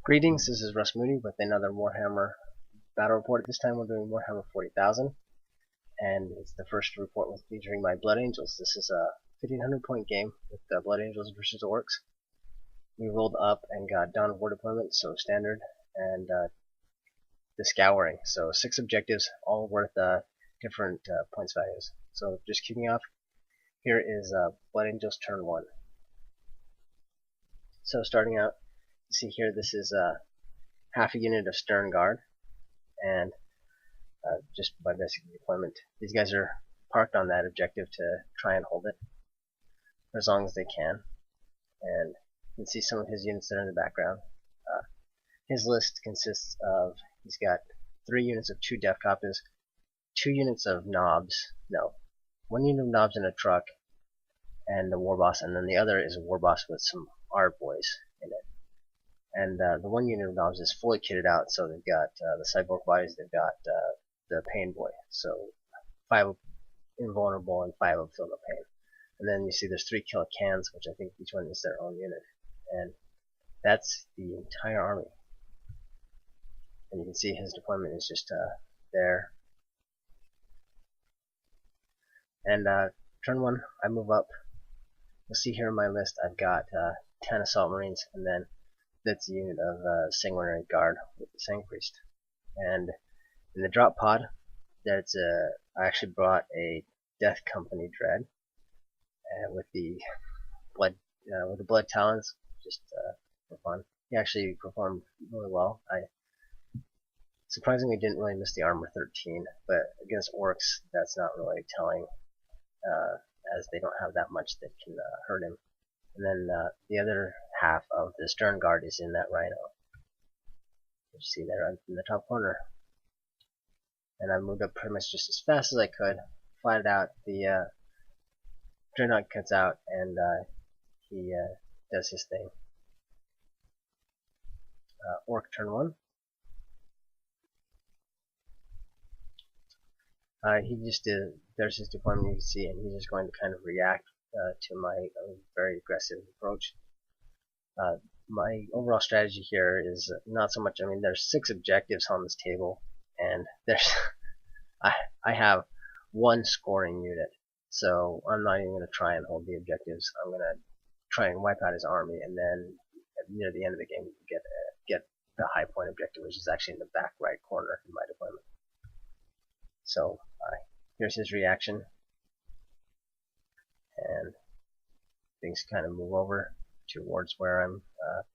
Greetings, this is Russ Moody with another Warhammer battle report. This time we're doing Warhammer 40,000, and it's the first report with featuring my Blood Angels. This is a 1500 point game with the Blood Angels versus Orcs. We rolled up and got Dawn of War deployment, so standard, and the Scouring. So 6 objectives, all worth different points values. So just kicking off, here is Blood Angels turn 1. So starting out, you see here this is half a unit of Stern Guard, and just by basic deployment. These guys are parked on that objective to try and hold it for as long as they can. And you can see some of his units there in the background. His list consists of, he's got 3 units of 2 Death Coppers, 2 units of Knobs, 1 unit of Knobs in a truck, and the War Boss, and then the other is a War Boss with some Art Boys in it. And the 1 unit of Knobs is fully kitted out, so they've got the Cyborg bodies, they've got the Pain Boy, so 5 invulnerable and 5 of feel no pain. And then you see there's 3 killer cans, which I think each one is their own unit, and that's the entire army. And you can see his deployment is just there. And turn 1, I move up. You'll see here in my list I've got 10 Assault Marines, and then that's a unit of Sanguinary Guard with the Sang Priest. And in the drop pod, I actually brought a Death Company Dread with the blood talons, just for fun. He actually performed really well. I surprisingly didn't really miss the armor 13, but against orcs that's not really telling, as they don't have that much that can hurt him. And then the other half of the Stern Guard is in that Rhino, which you see there in the top corner. And I moved up pretty much just as fast as I could, flatted out. The Dreadnought cuts out, and he does his thing. Orc turn 1. He just there's his deployment, you can see, and he's just going to kind of react to my very aggressive approach. My overall strategy here is not so much, I mean, there's 6 objectives on this table, and there's I have 1 scoring unit, so I'm not even going to try and hold the objectives. I'm going to try and wipe out his army, and then near the end of the game get the high point objective, which is actually in the back right corner in my deployment. So here's his reaction, and things kind of move over towards where I'm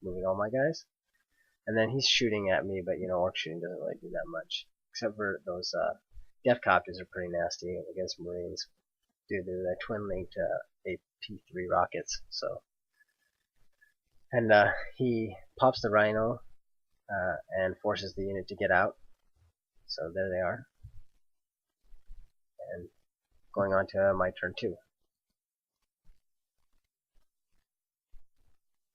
moving all my guys. And then he's shooting at me, but orc shooting doesn't really do that much, except for those Death Copters are pretty nasty against Marines due to their twin-linked AP3 rockets. So, and he pops the Rhino and forces the unit to get out. So there they are. And going on to my turn 2.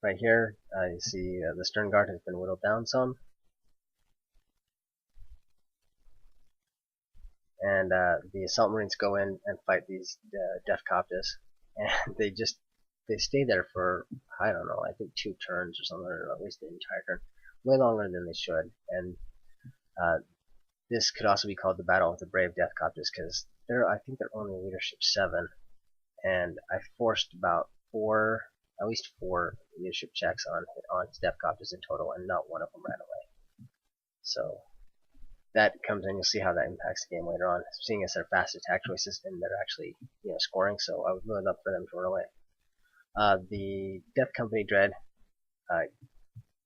Right here, you see the Stern Guard has been whittled down some. And the Assault Marines go in and fight these Death Copters, and they stay there for, I don't know, I think 2 turns or something, or at least the entire turn, way longer than they should. And this could also be called the Battle of the Brave Death Copters, because I think they're only leadership 7, and I forced about at least 4 leadership checks on Death Copters in total, and not one of them ran away. So that comes in, you'll see how that impacts the game later on, seeing as they're fast attack choices and they're actually scoring, so I would really love for them to run away. The Death Company Dread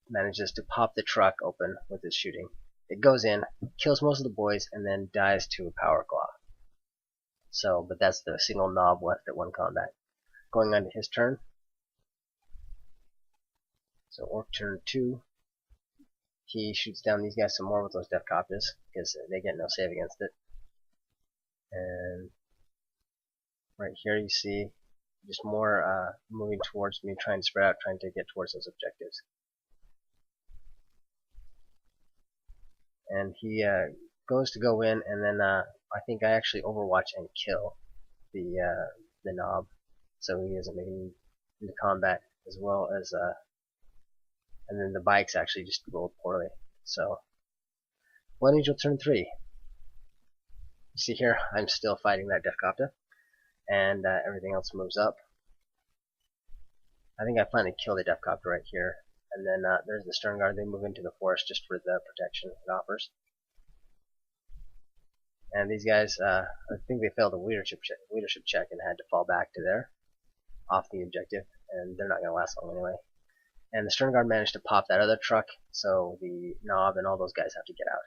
manages to pop the truck open with its shooting. It goes in, kills most of the boys, and then dies to a Power Claw. So, but that's the single knob left at 1 combat. Going on to his turn. So Orc turn 2. He shoots down these guys some more with those Death Copters, because they get no save against it. And right here you see just more moving towards me, trying to spread out, trying to get towards those objectives. And he goes to go in, and then I think I actually overwatch and kill the knob, so he doesn't make it into combat, as well as and then the bikes actually just rolled poorly. So, Blood Angel turn 3. You see here, I'm still fighting that Deffkopta, and everything else moves up. I think I finally killed the Deffkopta right here, and then there's the Stern Guard. They move into the forest just for the protection it offers. And these guys, I think they failed a leadership check and had to fall back to there, off the objective, and they're not going to last long anyway. And the Stern Guard managed to pop that other truck, so the Nob and all those guys have to get out.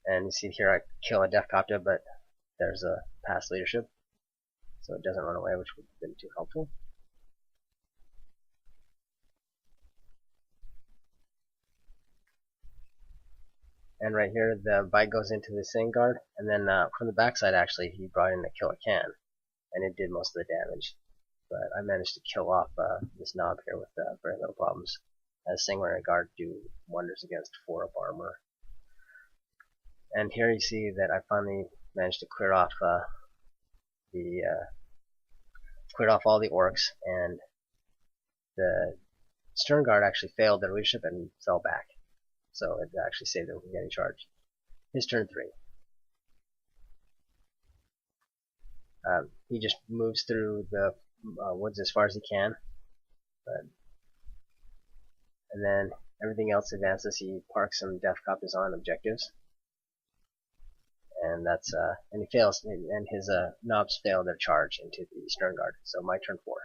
And you see here I kill a Deffkopta, but there's a past leadership, so it doesn't run away, which would have been too helpful. And right here, the bike goes into the Sane Guard, and then from the backside, actually, he brought in a Killer Can, and it did most of the damage. But I managed to kill off this Nob here with very little problems, as Sanguinary Guard do wonders against 4-up armor. And here you see that I finally managed to clear off all the orcs, and the Stern Guard actually failed their leadership and fell back. So it actually saved them from getting charged. His turn 3. He just moves through the woods as far as he can, and then everything else advances. He parks some Deffkoptas on objectives, and that's and he fails, and his Nobs fail their charge into the Stern Guard. So my turn 4.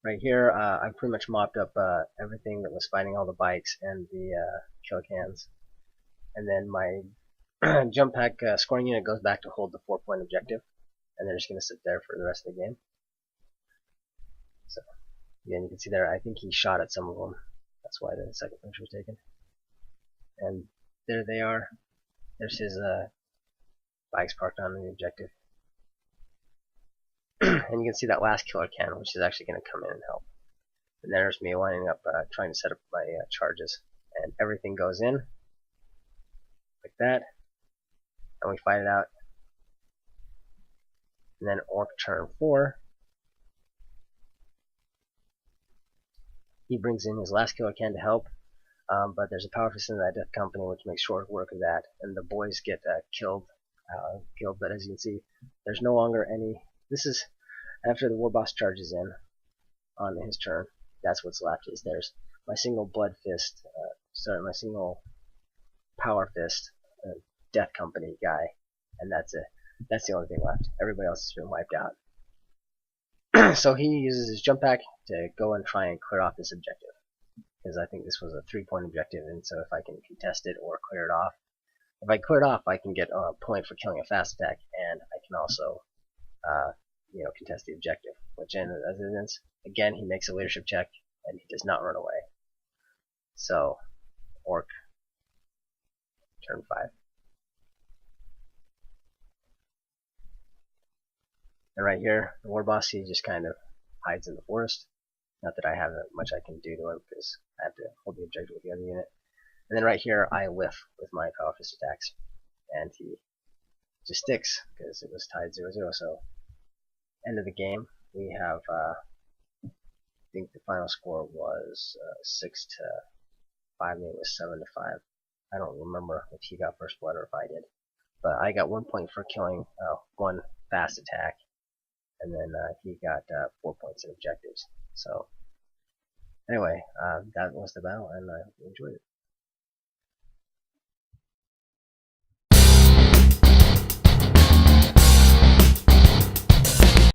Right here, I pretty much mopped up everything that was fighting all the bikes and the kill cans. And then my jump pack scoring unit goes back to hold the 4-point objective, and they're just going to sit there for the rest of the game. So, again, you can see there, I think he shot at some of them. That's why the second picture was taken. And there they are. There's his bikes parked on the objective. And you can see that last Killer Can, which is actually going to come in and help. And there's me winding up trying to set up my charges. And everything goes in, like that. And we fight it out. And then Orc turn 4. He brings in his last Killer Can to help. But there's a Power Fist in that Death Company, which makes short work of that. And the boys get killed. But as you can see, there's no longer any... This is after the War Boss charges in on his turn. That's what's left. Is there's my single Blood Fist, my single Power Fist, Death Company guy, and that's it. That's the only thing left. Everybody else has been wiped out. So he uses his jump pack to go and try and clear off this objective, because I think this was a 3-point objective, and so if I can contest it or clear it off, if I clear it off, I can get a point for killing a fast attack, and I can also contest the objective, which in evidence, again, he makes a leadership check, and he does not run away. So, Orc, turn 5. And right here, the War Boss, he just kind of hides in the forest. Not that I have much I can do to him, because I have to hold the objective with the other unit. And then right here, I whiff with my Power Fist attacks, and he just sticks, because it was tied 0-0, so end of the game, we have, I think the final score was 6-5, maybe it was 7-5. I don't remember if he got first blood or if I did. But I got 1 point for killing one fast attack, and then he got 4 points in objectives. So, anyway, that was the battle, and I enjoyed it.